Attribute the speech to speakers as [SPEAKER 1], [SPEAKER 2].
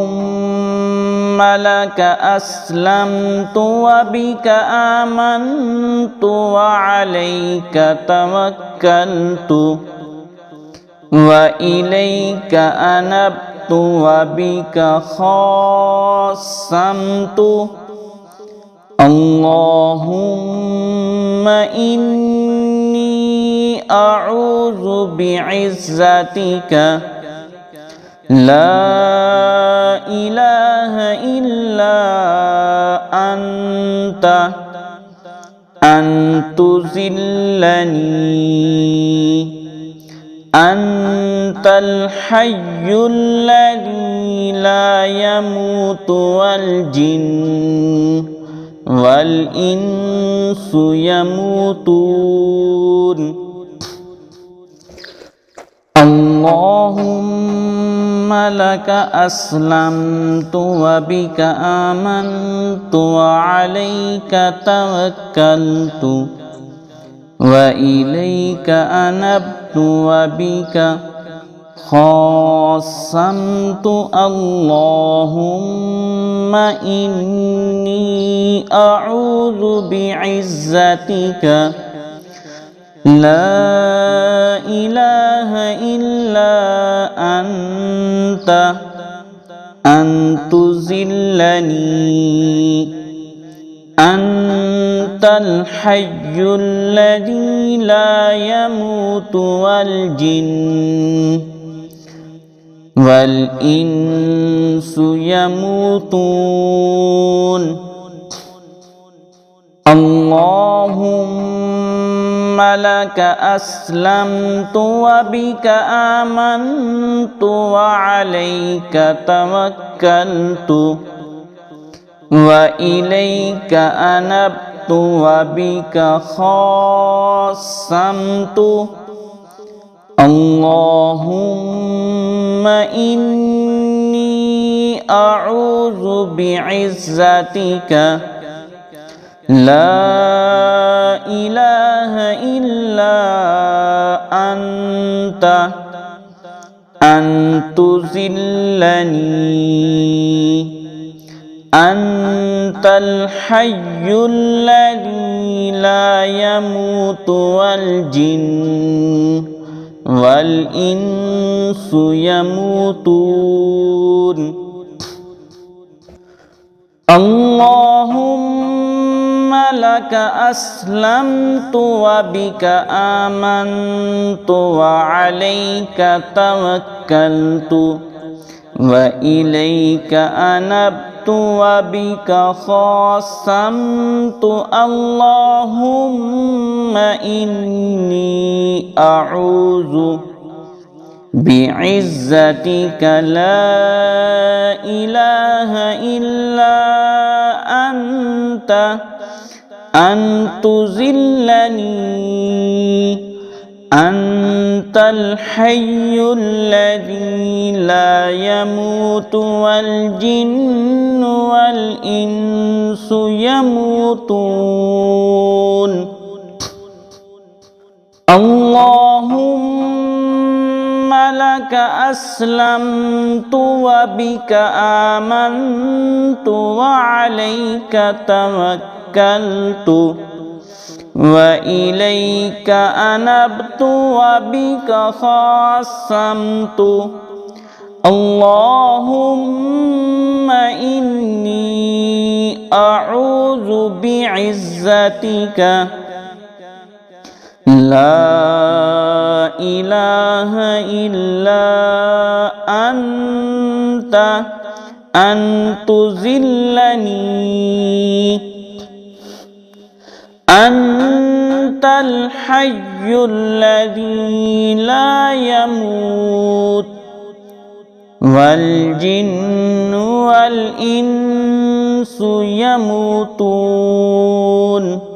[SPEAKER 1] اللهم لك أسلمت وبك آمنت وعليك توكلت وإليك أنبت وبك خاصمت اللهم إني أعوذ بعزتك لا إله إلا أنت أن تذلني أنت الحي الذي لا يموت والجن والإنس يموتون اللهم لك أسلمت وبك آمنت وعليك توكلت وإليك أنبت وبك خاصمت اللهم إني أعوذ بعزتك لا إله إلا أنت أن تذلني أنت الحي الذي لا يموت والجن والإنس يموتون اللهم لك أسلمت وبك آمنت وعليك توكلت وإليك أنبت وبك خاصمت اللهم إني أعوذ بعزتك لا إله إلا أنت أن تذلني أنت الحي الذي لا يموت والجن والإنس يموتون اللهم لك أسلمت وبك آمنت وعليك توكلت وإليك أنبت وبك خاصمت اللهم إني أعوذ بعزتك لا إله إلا أنت أن تذلني أنت الحي الذي لا يموت والجن والإنس يموتون اللهم لك أسلمت وبك آمنت وعليك توكلت وإليك أنبت وبك خاصمت اللهم إني أعوذ بعزتك لا إله إلا أنت أن تذلني أنت الحي الذي لا يموت والجن والإنس يموتون